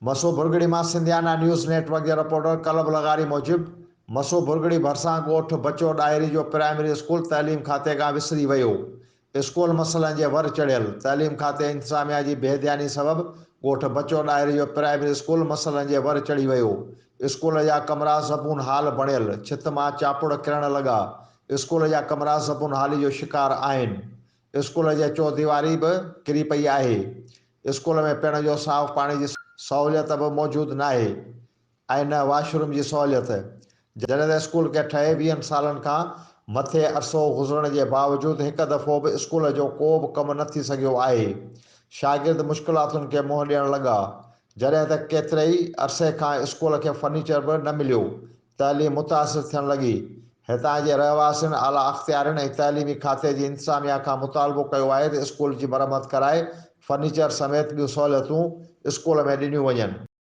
मसो बुरगड़ी मां सिंधियाना news network के reporter club लगारी मूजिब मसो बुरगड़ी भरसा गोठ बचो डायरी जो प्राइमरी स्कूल तैलीम खाते का विसरी वो। स्कूल मसलन के वर चढ़ियल तैलीम खाते इंतजामिया की बेध्यानी सबब गोठ बचो डायरी जो प्राइमरी स्कूल मसलन के वर चढ़ी वो। स्कूल जा कमरा ज़बून हाल बणियल छित मां चापुड़ किरण लगा। स्कूल जा कमरा ज़बून हाली जो शिकार आहिनि। स्कूल जे चौदीवारी भी किरी पई आहे। स्कूल में पीअण जो साफ़ पानी की सहूलियत भी मौजूद ना है न वाशरूम की सहूलियत। जॾहिं त स्कूल के ठहे 20 सालन का मथे अरसो गुज़रण के बावजूद एक दफ़ो भी स्कूल जो को भी कम न थी सघियो आहे। शागिर्द मुश्किलातुनि के मुंहुं ॾियण लगा। जॾहिं त केतिरे ई अरसे का स्कूल के फर्नीचर भी न मिलियो। तैलीम मुतासिर थियण लगी। हितां जे रहवासियुनि आला अख्तियारनि ऐं तैलीमी खाते की इंतजामिया का मुतालबो कयो आहे त स्कूल की मरम्मत कराए फर्नीचर समेत ॿियूं सहूलियतूं स्कूल में ॾिनियूं वञनि।